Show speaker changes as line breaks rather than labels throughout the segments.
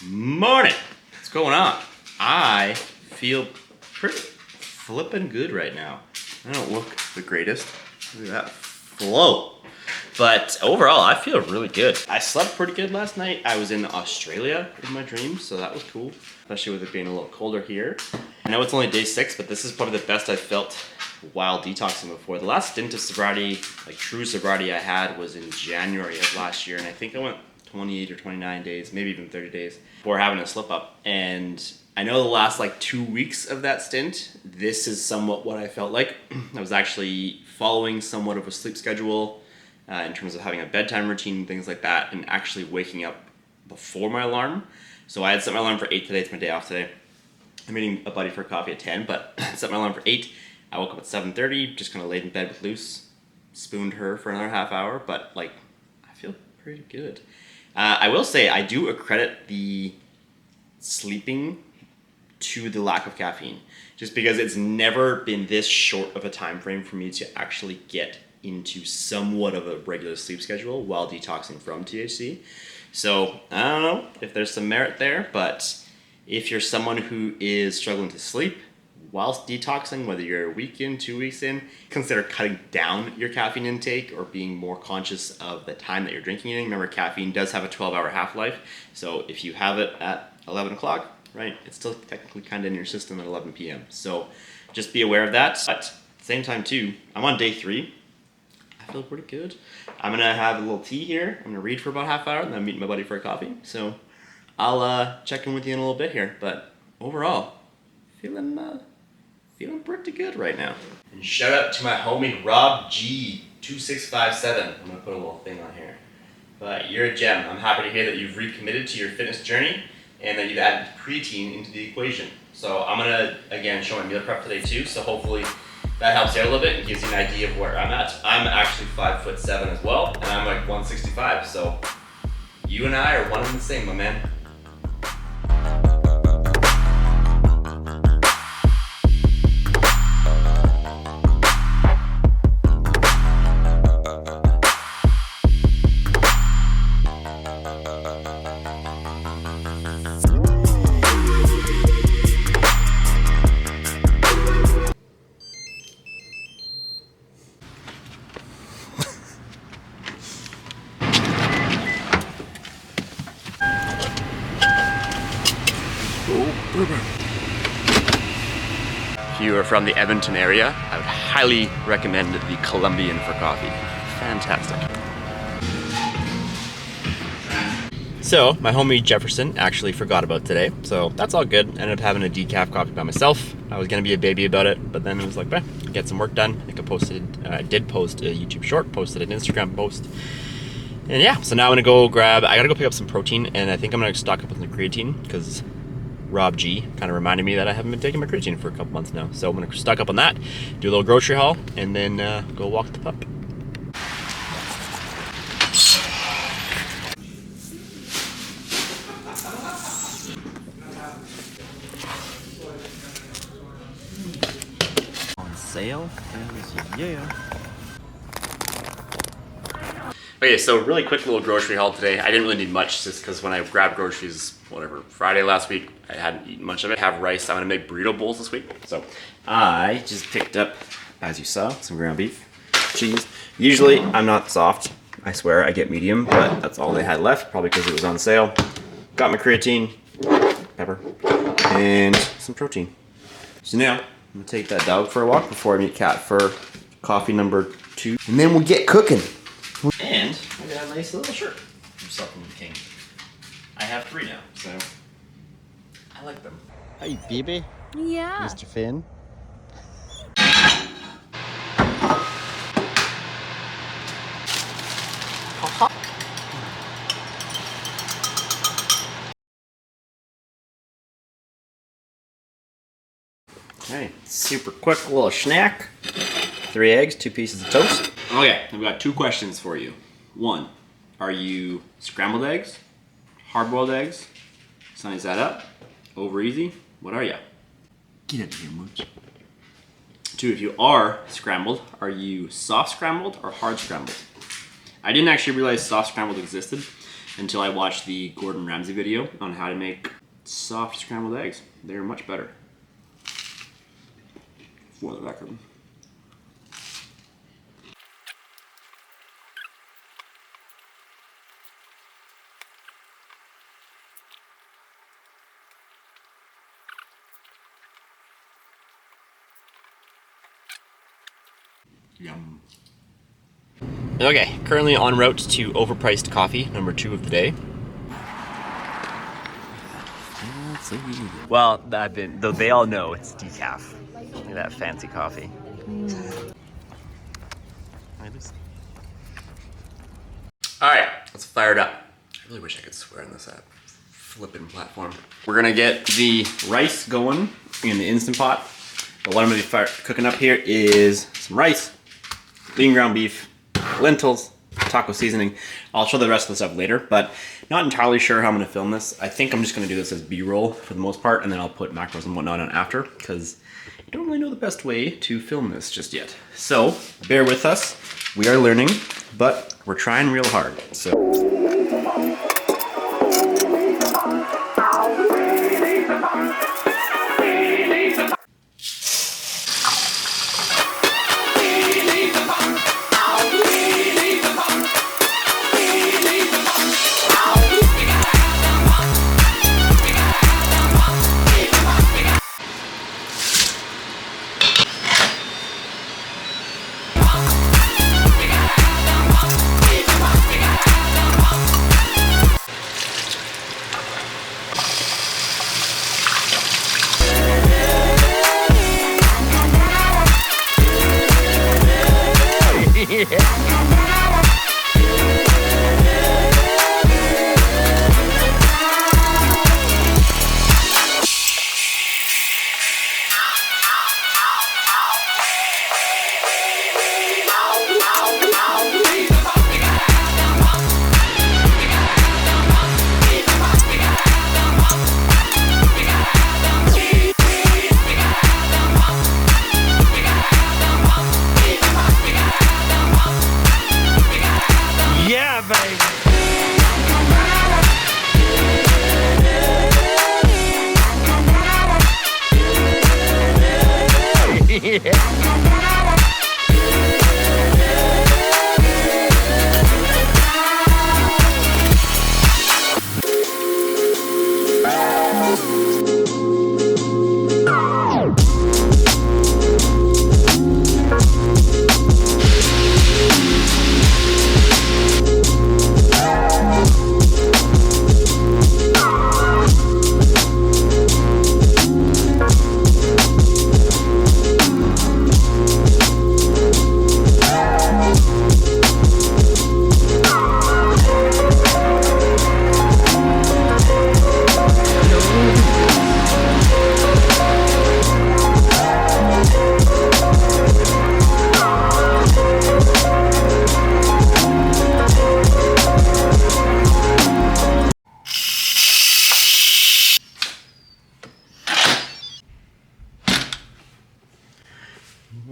Morning! What's going on? I feel pretty flippin' good right now. I don't look the greatest. Look at that flow. But overall, I feel really good. I slept pretty good last night. I was in Australia in my dreams, so that was cool. Especially with it being a little colder here. I know it's only day 6, but this is probably the best I've felt while detoxing before. The last stint of sobriety, like true sobriety I had, was in January of last year, and I think I went 28 or 29 days, maybe even 30 days, before having a slip up. And I know the last like 2 weeks of that stint, this is somewhat what I felt like. I was actually following somewhat of a sleep schedule in terms of having a bedtime routine and things like that, and actually waking up before my alarm. So I had set my alarm for 8 today. It's my day off today. I'm meeting a buddy for coffee at 10, but I set my alarm for 8. I woke up at 7:30, just kind of laid in bed with Luce, spooned her for another half hour, but like, I feel pretty good. I will say I do accredit the sleeping to the lack of caffeine, just because it's never been this short of a time frame for me to actually get into somewhat of a regular sleep schedule while detoxing from THC. So I don't know if there's some merit there, but if you're someone who is struggling to sleep whilst detoxing, whether you're a week in, 2 weeks in, consider cutting down your caffeine intake or being more conscious of the time that you're drinking it. Remember, caffeine does have a 12-hour half-life, so if you have it at 11 o'clock, right, it's still technically kind of in your system at 11 p.m. So just be aware of that. But at the same time too, I'm on day 3. I feel pretty good. I'm gonna have a little tea here. I'm gonna read for about half hour, and then I'm meeting my buddy for a coffee. So I'll check in with you in a little bit here. But overall, feeling pretty good right now. And shout out to my homie Rob G 2657. I'm gonna put a little thing on here. But you're a gem. I'm happy to hear that you've recommitted to your fitness journey and that you've added creatine into the equation. So I'm gonna again show my meal prep today too. So hopefully that helps you out a little bit and gives you an idea of where I'm at. I'm actually 5'7" as well, and I'm like 165. So you and I are one and the same, my man. If you are from the Edmonton area, I would highly recommend the Colombian for coffee. Fantastic. So, my homie Jefferson actually forgot about today, so that's all good. Ended up having a decaf coffee by myself. I was gonna be a baby about it, but then it was like, get some work done. I think I did post a YouTube short, posted an Instagram post. And yeah, so now I'm gonna go I gotta go pick up some protein, and I think I'm gonna stock up on the creatine, because Rob G kind of reminded me that I haven't been taking my creatine for a couple months now. So I'm gonna stock up on that, do a little grocery haul, and then go walk the pup. On sale, yeah. Okay, so really quick little grocery haul today. I didn't really need much just because when I grabbed groceries, Friday last week, I hadn't eaten much of it. I have rice. I'm gonna make burrito bowls this week. So I just picked up, as you saw, some ground beef, cheese. Usually I'm not soft. I swear I get medium, but that's all they had left, probably because it was on sale. Got my creatine, pepper, and some protein. So now I'm gonna take that dog for a walk before I meet Kat for coffee number 2. And then we'll get cooking. And I got a nice little shirt from Supplement King. I have 3 now, so I like them. Hey, baby.
Yeah.
Mr. Finn. Okay, super quick little snack. 3 eggs, 2 pieces of toast. Okay, I've got 2 questions for you. 1, are you scrambled eggs, hard-boiled eggs, sunny side up, over easy? What are you? Get up here, Mooch. too, if you are scrambled, are you soft scrambled or hard scrambled? I didn't actually realize soft scrambled existed until I watched the Gordon Ramsay video on how to make soft scrambled eggs. They're much better. For the record. Yum. Okay, currently en route to overpriced coffee, number 2 of the day. Well, though they all know it's decaf. Look at that fancy coffee. Alright, let's fire it up. I really wish I could swear on this app. Flippin' platform. We're gonna get the rice going in the Instant Pot. But what I'm gonna be cooking up here is some rice, lean ground beef, lentils, taco seasoning. I'll show the rest of the stuff later, but not entirely sure how I'm gonna film this. I think I'm just gonna do this as B-roll for the most part, and then I'll put macros and whatnot on after, because I don't really know the best way to film this just yet. So, bear with us. We are learning, but we're trying real hard, so.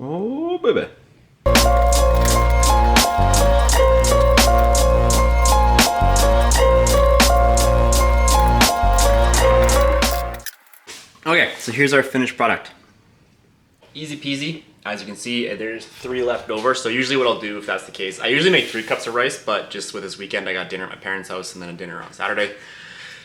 Oh, baby. Okay, so here's our finished product. Easy peasy. As you can see, there's 3 left over. So usually what I'll do if that's the case, I usually make 3 cups of rice, but just with this weekend, I got dinner at my parents' house and then a dinner on Saturday.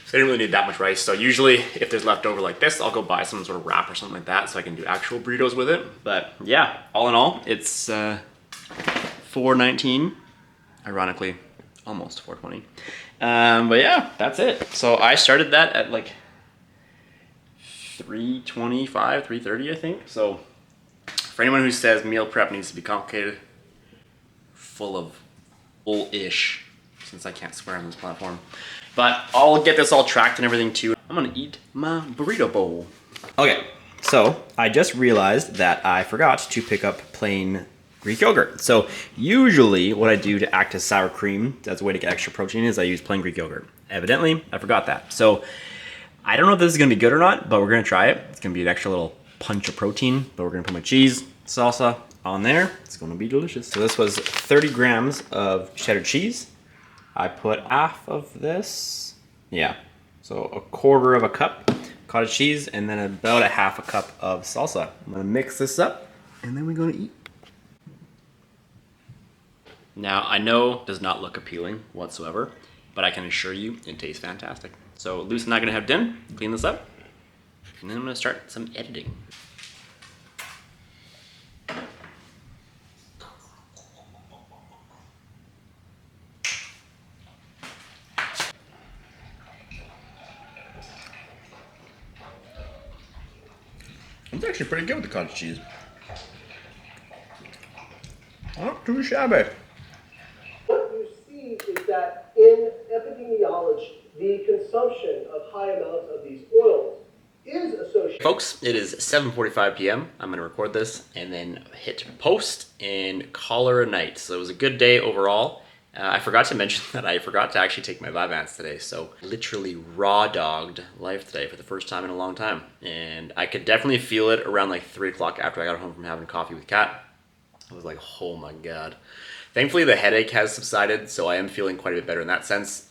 So I didn't really need that much rice. So usually if there's leftover like this, I'll go buy some sort of wrap or something like that so I can do actual burritos with it. But yeah, all in all, it's $4.19. Ironically, almost $4.20. But yeah, that's it. So I started that at like $3.25, $3.30, I think. So for anyone who says meal prep needs to be complicated, full of bull-ish, since I can't swear on this platform. But I'll get this all tracked and everything too. I'm gonna eat my burrito bowl. Okay, so I just realized that I forgot to pick up plain Greek yogurt. So usually what I do to act as sour cream as a way to get extra protein is I use plain Greek yogurt. Evidently, I forgot that. So I don't know if this is gonna be good or not, but we're gonna try it. It's gonna be an extra little punch of protein, but we're gonna put my cheese, salsa on there. It's gonna be delicious. So this was 30 grams of cheddar cheese. I put half of this, yeah, so a quarter of a cup cottage cheese, and then about a half a cup of salsa. I'm gonna mix this up, and then we're gonna eat. Now, I know it does not look appealing whatsoever, but I can assure you it tastes fantastic. So Luce and I are gonna have dinner, clean this up, and then I'm gonna start some editing. It's actually pretty good with the cottage cheese. Not too shabby.
What you see is that in epidemiology, the consumption of high amounts of these oils is associated.
Folks, it is 7:45 p.m. I'm going to record this and then hit post and call her a night. So it was a good day overall. I forgot to mention that I forgot to actually take my Vyvanse today. So literally raw dogged life today for the first time in a long time. And I could definitely feel it around like 3 o'clock after I got home from having coffee with Kat. I was like, oh my God. Thankfully the headache has subsided, so I am feeling quite a bit better in that sense.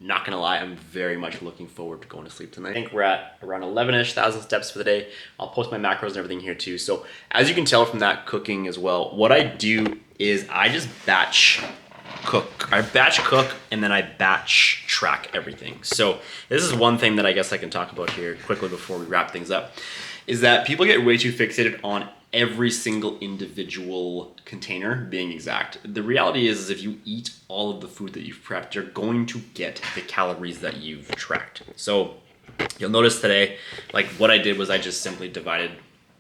Not gonna lie, I'm very much looking forward to going to sleep tonight. I think we're at around 11-ish thousand steps for the day. I'll post my macros and everything here too. So as you can tell from that cooking as well, what I do is I just batch cook. I batch cook and then I batch track everything. So this is one thing that I guess I can talk about here quickly before we wrap things up, is that people get way too fixated on every single individual container being exact. The reality is if you eat all of the food that you've prepped, you're going to get the calories that you've tracked. So you'll notice today, like what I did was I just simply divided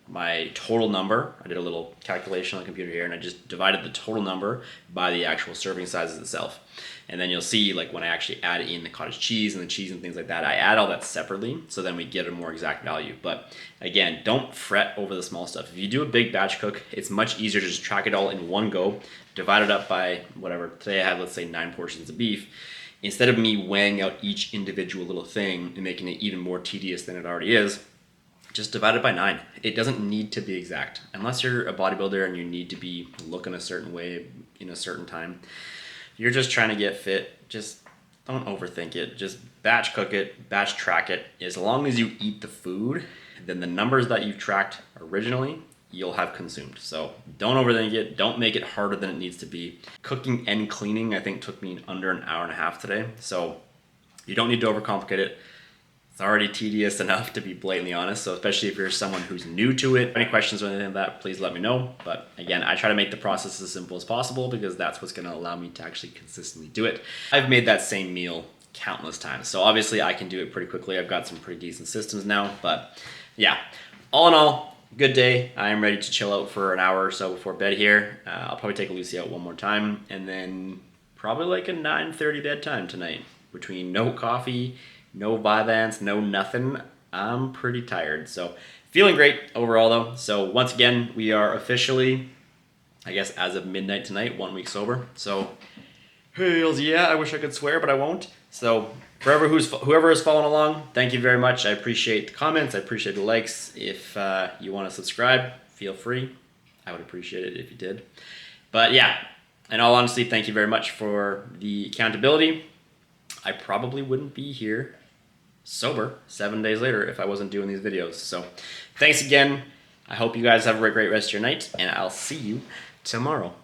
my total number. I did a little calculation on the computer here and I just divided the total number by the actual serving sizes itself. And then you'll see like when I actually add in the cottage cheese and the cheese and things like that, I add all that separately so then we get a more exact value. But again, don't fret over the small stuff. If you do a big batch cook, it's much easier to just track it all in one go, divide it up by whatever. Today I had, let's say 9 portions of beef. Instead of me weighing out each individual little thing and making it even more tedious than it already is, just divide it by 9. It doesn't need to be exact. Unless you're a bodybuilder and you need to be looking a certain way in a certain time. You're just trying to get fit. Just don't overthink it. Just batch cook it, batch track it. As long as you eat the food, then the numbers that you've tracked originally, you'll have consumed. So don't overthink it. Don't make it harder than it needs to be. Cooking and cleaning, I think, took me under an hour and a half today. So you don't need to overcomplicate it. It's already tedious enough, to be blatantly honest, so especially if you're someone who's new to it. Any questions or anything like that, please let me know. But again, I try to make the process as simple as possible because that's what's gonna allow me to actually consistently do it. I've made that same meal countless times, so obviously I can do it pretty quickly. I've got some pretty decent systems now, but yeah. All in all, good day. I am ready to chill out for an hour or so before bed here. I'll probably take Lucy out one more time, and then probably like a 9:30 bedtime tonight. Between no coffee, no Vyvanse, no nothing. I'm pretty tired. So feeling great overall though. So once again, we are officially, I guess as of midnight tonight, 1 week sober. So hells yeah, I wish I could swear, but I won't. So whoever is following along, thank you very much. I appreciate the comments. I appreciate the likes. If you want to subscribe, feel free. I would appreciate it if you did. But yeah, in all honesty, thank you very much for the accountability. I probably wouldn't be here sober 7 days later if I wasn't doing these videos. So thanks again. I hope you guys have a great rest of your night, and I'll see you tomorrow.